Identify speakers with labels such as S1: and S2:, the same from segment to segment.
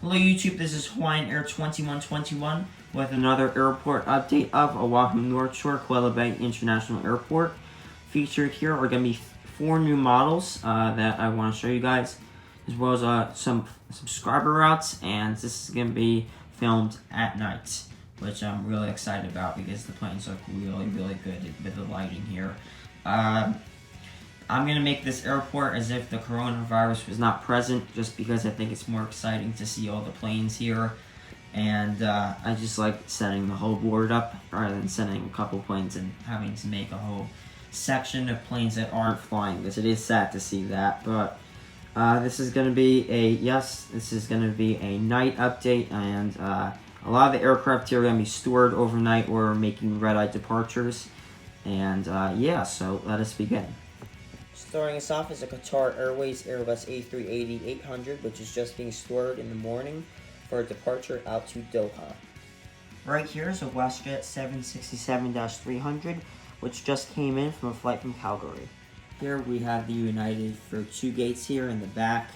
S1: Hello YouTube, this is Hawaiian Air 2121 with another airport update of Oahu North Shore-Kawela Bay International Airport. Featured here are going to be 4 new models that I want to show you guys, as well as some subscriber routes, and this is going to be filmed at night, which I'm really excited about because the planes look really good with the lighting here. I'm going to make this airport as if the coronavirus was not present, just because I think it's more exciting to see all the planes here. And I just like setting the whole board up rather than sending a couple planes and having to make a whole section of planes that aren't flying, because it is sad to see that. But this is going to be a night update, and a lot of the aircraft here are going to be stored overnight or making red-eye departures. And yeah, so let us begin. Starting us off is a Qatar Airways Airbus A380-800, which is just being stored in the morning for a departure out to Doha. Right here is a WestJet 767-300, which just came in from a flight from Calgary. Here we have the United for 2 gates here in the back.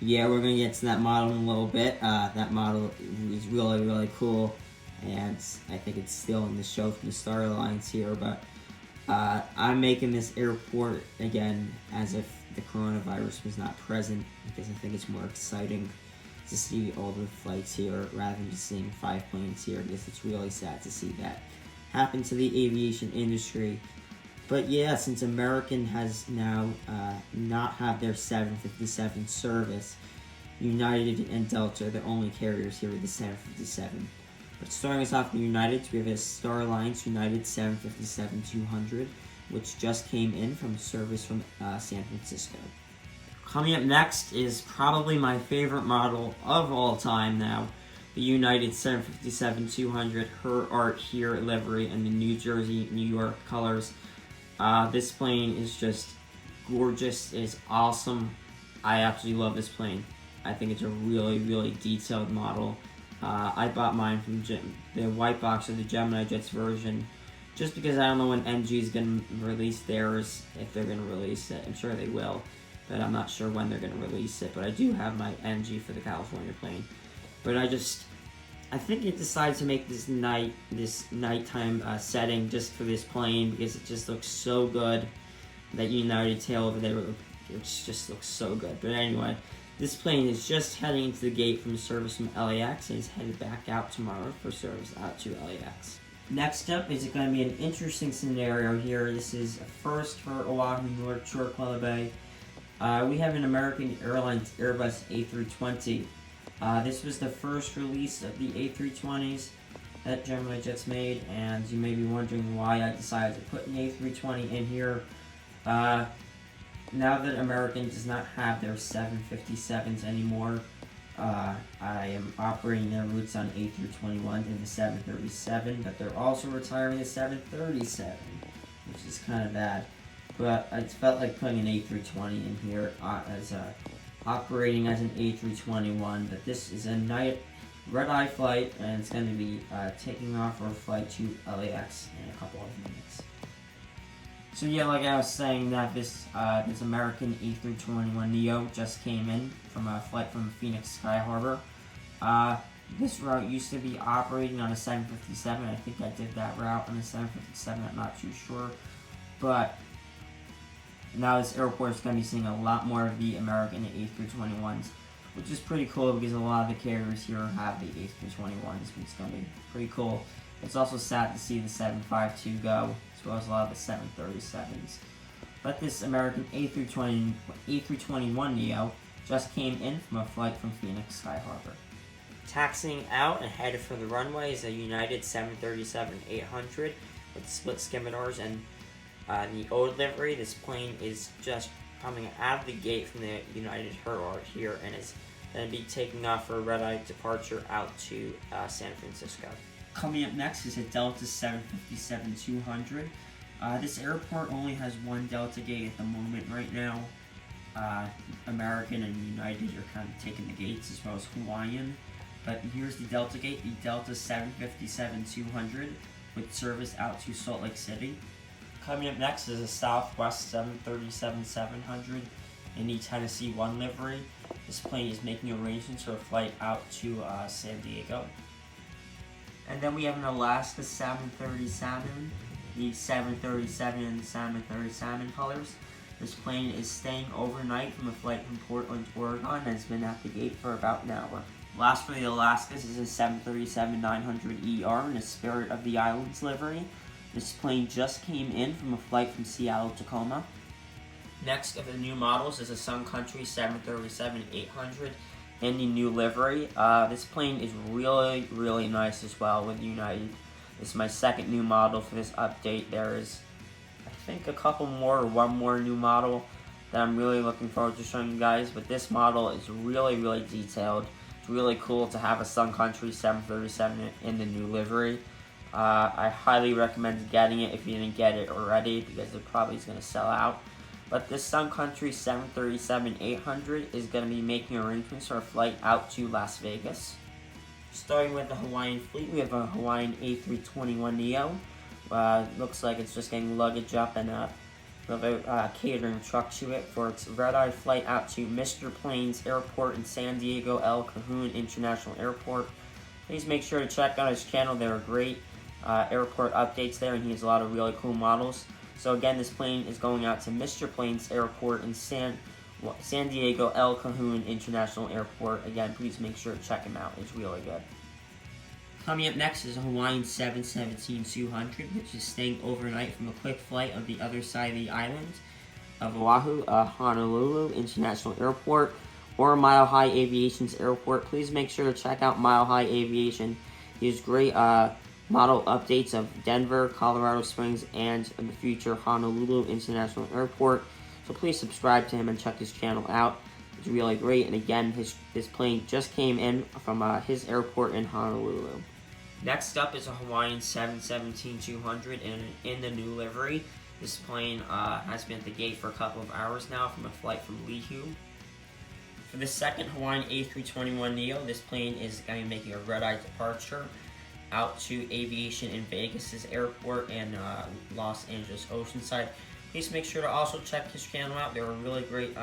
S1: Yeah, we're going to get to that model in a little bit. That model is really cool, and I think it's still in the show from the Star Alliance here, but I'm making this airport, again, as if the coronavirus was not present, because I think it's more exciting to see all the flights here rather than just seeing 5 planes here, because it's really sad to see that happen to the aviation industry. But yeah, since American has now not have their 757 service, United and Delta are the only carriers here with the 757. But starting us off with United, we have a Star Alliance United 757-200, which just came in from service from San Francisco. Coming up next is probably my favorite model of all time now, the United 757-200, her art here livery and the New Jersey, New York colors. This plane is just gorgeous, it's awesome. I absolutely love this plane. I think it's a really detailed model. I bought mine from the white box of the GeminiJets version, just because I don't know when NG is going to release theirs, if they're going to release it. I'm sure they will, but I'm not sure when they're going to release it. But I do have my NG for the California plane. But I think it decided to make this nighttime setting just for this plane, because it just looks so good. That United tail over there, it just looks so good. But anyway, this plane is just heading into the gate from service from LAX and is headed back out tomorrow for service out to LAX. Next up is going to be an interesting scenario here. This is a first for Oahu North Shore-Kawela Bay. We have an American Airlines Airbus A320. This was the first release of the A320s that GeminiJets made, and you may be wondering why I decided to put an A320 in here. Now that American does not have their 757s anymore, I am operating their routes on A321 and the 737, but they're also retiring the 737, which is kind of bad. But I felt like putting an A320 in here as operating as an A321, but this is a night red-eye flight, and it's going to be taking off for a flight to LAX in a couple of minutes. So yeah, like I was saying, that this American A321neo just came in from a flight from Phoenix Sky Harbor. This route used to be operating on a 757. I think I did that route on a 757. I'm not too sure, but now this airport is going to be seeing a lot more of the American A321s, which is pretty cool because a lot of the carriers here have the A321s, which is going to be pretty cool. It's also sad to see the 752 go, as well as a lot of the 737s. But this American A321neo just came in from a flight from Phoenix Sky Harbor. Taxiing out and headed for the runway is a United 737-800 with split skimitars and the old livery. This plane is just coming out of the gate from the United her art here and is going to be taking off for a red-eye departure out to San Francisco. Coming up next is a Delta 757-200. This airport only has one Delta gate at the moment right now. American and United are kind of taking the gates, as well as Hawaiian. But here's the Delta gate, the Delta 757-200, with service out to Salt Lake City. Coming up next is a Southwest 737-700 in the Tennessee 1 livery. This plane is making arrangements for a flight out to San Diego. And then we have an Alaska 737, the 737 and 737 colors. This plane is staying overnight from a flight from Portland, Oregon, and has been at the gate for about an hour. Last for the Alaskas is a 737-900ER in the Spirit of the Islands livery. This plane just came in from a flight from Seattle, Tacoma. Next of the new models is a Sun Country 737-800 in the new livery. This plane is really nice as well with United. This is my second new model for this update. There is, I think, a couple more or one more new model that I'm really looking forward to showing you guys, but this model is really detailed. It's really cool to have a Sun Country 737 in the new livery. I highly recommend getting it if you didn't get it already, because it probably is going to sell out. But this Sun Country 737-800 is going to be making arrangements for a flight out to Las Vegas. Starting with the Hawaiian fleet, we have a Hawaiian A321neo. Looks like it's just getting luggage up and a catering truck to it for its red-eye flight out to Mr. Plane's Airport in San Diego El Cajon International Airport. Please make sure to check out his channel. There are great airport updates there, and he has a lot of really cool models. So again, this plane is going out to Mr. Plane's Airport in San Diego El Cajon International Airport. Again, please make sure to check him out. It's really good. Coming up next is a Hawaiian 717-200, which is staying overnight from a quick flight of the other side of the island of Oahu, Honolulu International Airport, or Mile High Aviation's airport. Please make sure to check out Mile High Aviation. He has great model updates of Denver, Colorado Springs, and in the future Honolulu International Airport. So please subscribe to him and check his channel out. It's really great. And again, his plane just came in from his airport in Honolulu. Next up is a Hawaiian 717-200 in the new livery. This plane has been at the gate for a couple of hours now from a flight from Lihu. For the second Hawaiian A321neo, this plane is going to be making a red-eye departure out to Aviation in Vegas' airport and Los Angeles Oceanside. Please make sure to also check his channel out. There are really great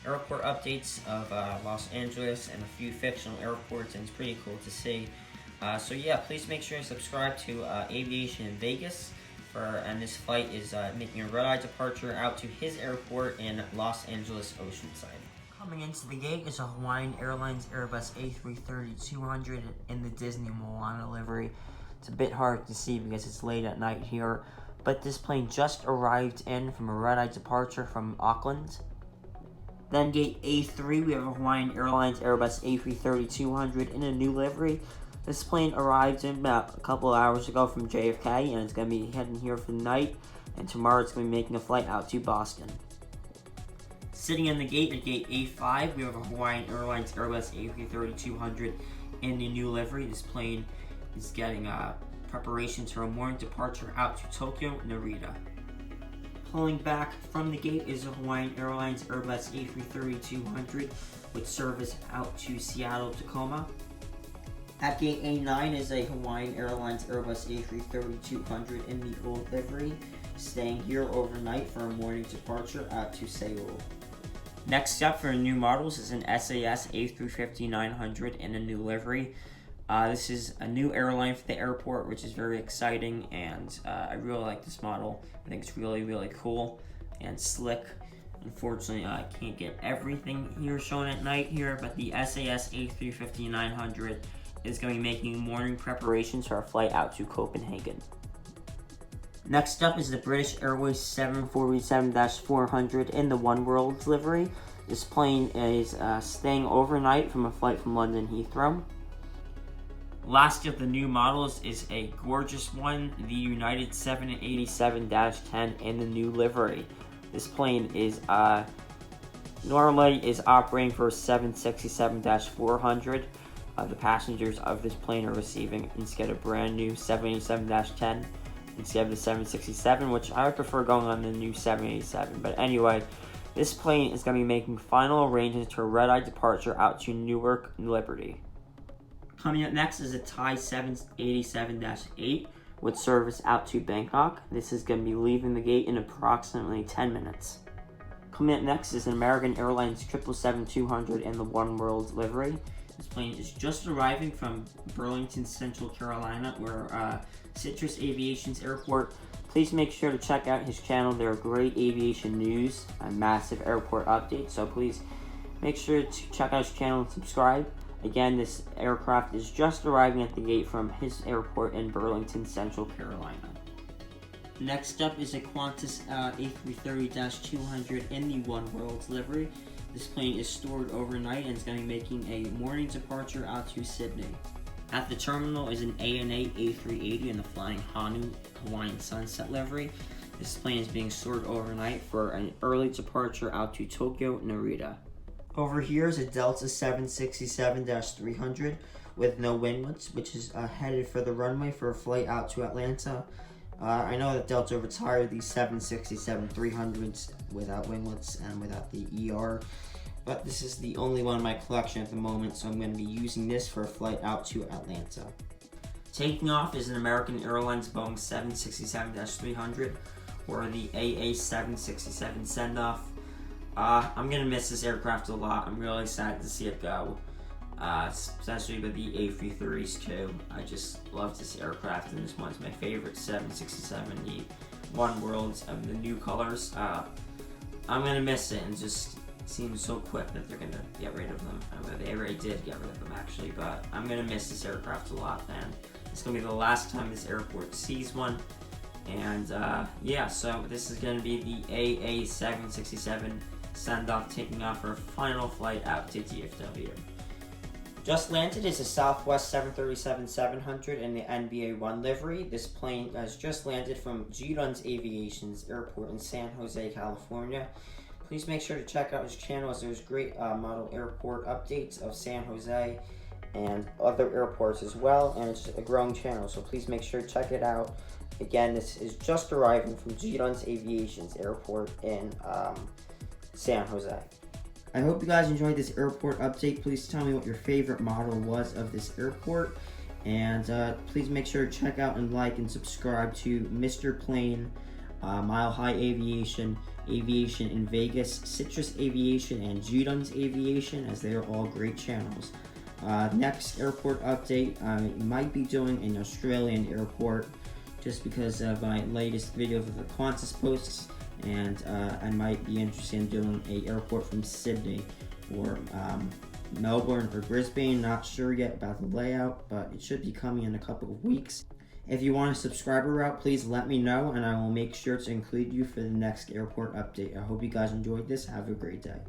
S1: airport updates of Los Angeles and a few fictional airports, and it's pretty cool to see. So yeah, please make sure to subscribe to Aviation in Vegas, and this flight is making a red-eye departure out to his airport in Los Angeles Oceanside. Coming into the gate is a Hawaiian Airlines Airbus A330-200 in the Disney Moana livery. It's a bit hard to see because it's late at night here, but this plane just arrived in from a red-eye departure from Auckland. Then gate A3, we have a Hawaiian Airlines Airbus A330-200 in a new livery. This plane arrived in about a couple of hours ago from JFK, and it's going to be heading here for the night, and tomorrow it's going to be making a flight out to Boston. Sitting in the gate at gate A5, we have a Hawaiian Airlines Airbus A330-200 in the new livery. This plane is getting preparations for a morning departure out to Tokyo, Narita. Pulling back from the gate is a Hawaiian Airlines Airbus A330-200 with service out to Seattle, Tacoma. At gate A9 is a Hawaiian Airlines Airbus A330-200 in the old livery, staying here overnight for a morning departure out to Seoul. Next up for new models is an SAS A350-900 in a new livery. This is a new airline for the airport, which is very exciting, and I really like this model. I think it's really cool and slick. Unfortunately, I can't get everything here shown at night here, but the SAS A350-900 is going to be making morning preparations for a flight out to Copenhagen. Next up is the British Airways 747-400 in the One World livery. This plane is staying overnight from a flight from London Heathrow. Last of the new models is a gorgeous one, the United 787-10 in the new livery. This plane is normally operating for 767-400. The passengers of this plane are receiving instead a brand new 787-10 instead of the 767, which I would prefer going on the new 787. But anyway, this plane is going to be making final arrangements for a red-eye departure out to Newark, Liberty. Coming up next is a Thai 787-8 with service out to Bangkok. This is going to be leaving the gate in approximately 10 minutes. Coming up next is an American Airlines 777-200 in the One World livery. This plane is just arriving from Burlington, Central Carolina, where Citrus Aviation's airport. Please make sure to check out his channel. There are great aviation news and massive airport updates, so please make sure to check out his channel and subscribe. Again, this aircraft is just arriving at the gate from his airport in Burlington, Central Carolina. Next up is a Qantas A330-200 in the One World livery. This plane is stored overnight and is going to be making a morning departure out to Sydney. At the terminal is an ANA A380 in the Flying Hanu Hawaiian Sunset livery. This plane is being stored overnight for an early departure out to Tokyo Narita. Over here is a Delta 767-300 with no winglets, which is headed for the runway for a flight out to Atlanta. I know that Delta retired these 767-300s without winglets and without the ER, but this is the only one in my collection at the moment, so I'm going to be using this for a flight out to Atlanta. Taking off is an American Airlines Boeing 767-300 or the AA767 Sendoff. I'm going to miss this aircraft a lot. I'm really sad to see it go. Especially with the A330s too. I just love this aircraft, and this one's my favorite 767, the One Worlds of the new colors. I'm gonna miss it, and just seems so quick that they're gonna get rid of them. They already did get rid of them actually, but I'm gonna miss this aircraft a lot, and it's gonna be the last time this airport sees one. And yeah, so this is gonna be the AA767 Sendoff taking off for a final flight out to DFW. Just landed is a Southwest 737-700 in the NBA-1 livery. This plane has just landed from GeminiJets Aviation's airport in San Jose, California. Please make sure to check out his channel, as there's great model airport updates of San Jose and other airports as well, and it's a growing channel, so please make sure to check it out. Again, this is just arriving from GeminiJets Aviation's airport in San Jose. I hope you guys enjoyed this airport update. Please tell me what your favorite model was of this airport. And please make sure to check out and like and subscribe to Mr. Plane, Mile High Aviation, Aviation in Vegas, Citrus Aviation, and Judon's Aviation, as they are all great channels. Next airport update, I might be doing an Australian airport just because of my latest video of the Qantas posts. And I might be interested in doing an airport from Sydney or Melbourne or Brisbane. Not sure yet about the layout, but it should be coming in a couple of weeks. If you want a subscriber route, please let me know, and I will make sure to include you for the next airport update. I hope you guys enjoyed this. Have a great day.